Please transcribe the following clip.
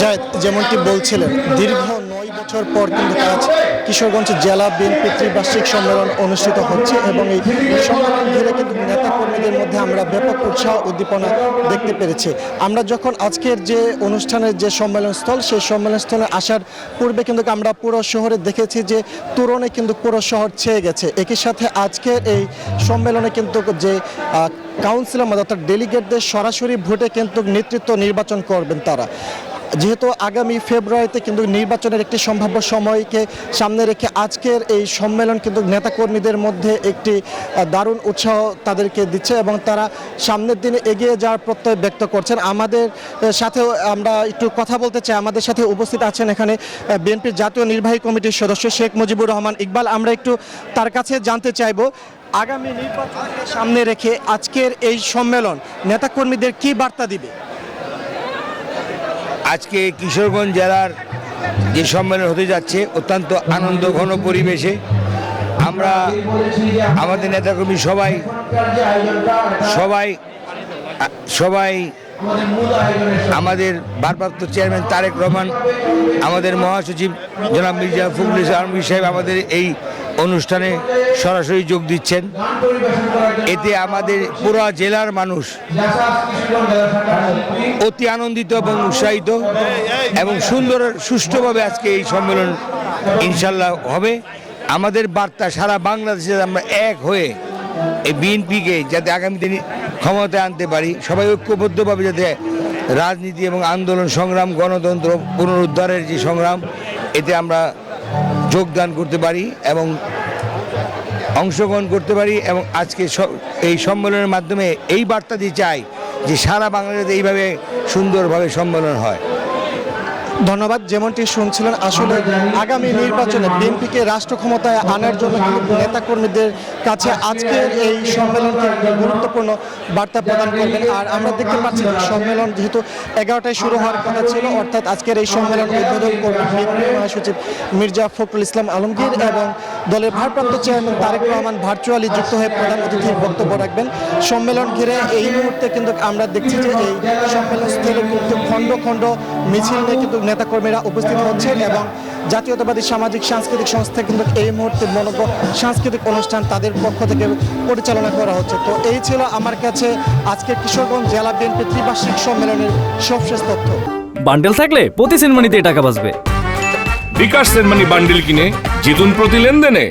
জায়েদ যেমনটি বলছিলেন, দীর্ঘ ৯ বছর পর কিন্তু আজ কিশোরগঞ্জ জেলা বিএনপি ত্রিবার্ষিক সম্মেলন অনুষ্ঠিত হচ্ছে এবং এই সম্মেলন ঘিরে কিন্তু নেতাকর্মীদের মধ্যে আমরা ব্যাপক উৎসাহ উদ্দীপনা দেখতে পেরেছি। আমরা যখন আজকের যে অনুষ্ঠানের যে সম্মেলনস্থল, সেই সম্মেলনস্থলে আসার পূর্বে কিন্তু আমরা পুরো শহরে দেখেছি যে তোরণে কিন্তু পুরো শহর ছেয়ে গেছে। একই সাথে আজকের এই সম্মেলনে কিন্তু যে কাউন্সিলর অর্থাৎ ডেলিগেটদের সরাসরি ভোটে কিন্তু নেতৃত্ব নির্বাচন করবেন তারা, যেহেতু আগামী ফেব্রুয়ারিতে কিন্তু নির্বাচনের একটি সম্ভাব্য সময়কে সামনে রেখে আজকের এই সম্মেলন কিন্তু নেতাকর্মীদের মধ্যে একটি দারুণ উৎসাহ তাদেরকে দিচ্ছে এবং তারা সামনের দিনে এগিয়ে যাওয়ার প্রত্যয় ব্যক্ত করছেন। আমাদের সাথেও আমরা একটু কথা বলতে চাই। আমাদের সাথে উপস্থিত আছেন এখানে বিএনপির জাতীয় নির্বাহী কমিটির সদস্য শেখ মুজিবুর রহমান ইকবাল। আমরা একটু তার কাছে জানতে চাইব, আগামী নির্বাচনকে সামনে রেখে আজকের এই সম্মেলন নেতাকর্মীদের কি বার্তা দিবে? আজকে কিশোরগঞ্জ জেলার যে সম্মেলন হতে যাচ্ছে অত্যন্ত আনন্দঘন পরিবেশে আমরা আমাদের নেতাকর্মী সবাই সবাই সবাই আমাদের ভারপ্রাপ্ত চেয়ারম্যান তারেক রহমান, আমাদের মহাসচিব জনাব মির্জা ফখরুল ইসলাম আলমগীর সাহেব আমাদের এই অনুষ্ঠানে সরাসরি যোগ দিচ্ছেন। এতে আমাদের পুরো জেলার মানুষ অতি আনন্দিত এবং উৎসাহিত এবং সুষ্ঠুভাবে আজকে এই সম্মেলন ইনশাল্লাহ হবে। আমাদের বার্তা সারা বাংলাদেশে আমরা এক হয়ে এই বিএনপিকে যাতে আগামী দিনে ক্ষমতায় আনতে পারি, সবাই ঐক্যবদ্ধভাবে যাতে রাজনীতি এবং আন্দোলন সংগ্রাম গণতন্ত্র পুনরুদ্ধারের যে সংগ্রাম, এতে আমরা যোগদান করতে পারি এবং অংশগ্রহণ করতে পারি। এবং আজকে এই সম্মেলনের মাধ্যমে এই বার্তা দিয়ে চাই যে সারা বাংলাদেশে এইভাবে সুন্দরভাবে সম্মেলন হয়। ধন্যবাদ। যেমনটি শুনছিলেন, আসলে আগামী নির্বাচনে বিএনপিকে রাষ্ট্র ক্ষমতায় আনার জন্য কিন্তু নেতাকর্মীদের কাছে আজকের এই সম্মেলনকে গুরুত্বপূর্ণ বার্তা প্রদান করবেন। আর আমরা দেখতে পাচ্ছি যে সম্মেলন যেহেতু 11টায় শুরু হওয়ার কথা ছিল, অর্থাৎ আজকের এই সম্মেলন উদ্বোধন করবেন বিএনপি মহাসচিব মির্জা ফখরুল ইসলাম আলমগীর এবং দলের ভারপ্রাপ্ত চেয়ারম্যান তারেক রহমান ভার্চুয়ালি যুক্ত হয়ে প্রধান অতিথির বক্তব্য রাখবেন। সম্মেলন ঘিরে এই মুহূর্তে কিন্তু আমরা দেখছি যে এই সম্মেলনস্থলে কিন্তু খণ্ড খণ্ড মিছিল নিয়ে কিন্তু নেতাকর্মীরা উপস্থিত হচ্ছেন এবং জাতীয়তাবাদী সামাজিক সাংস্কৃতিক সংস্থা কিন্তু এই মুহূর্তে মনোজ্ঞ সাংস্কৃতিক অনুষ্ঠান তাদের পক্ষ থেকে পরিচালনা করা হচ্ছে। তো এই ছিল আমার কাছে আজকে কিশোরগঞ্জ জেলা বিএনপি ত্রিবার্ষিক সম্মেলনের সবশেষ তথ্য। বান্ডেল থাকলে প্রতি সেনমানিতে টাকা বাঁচবে। বিকাশ সেনমানি বান্ডেল কিনে জিতুন প্রতি লেনদেনে।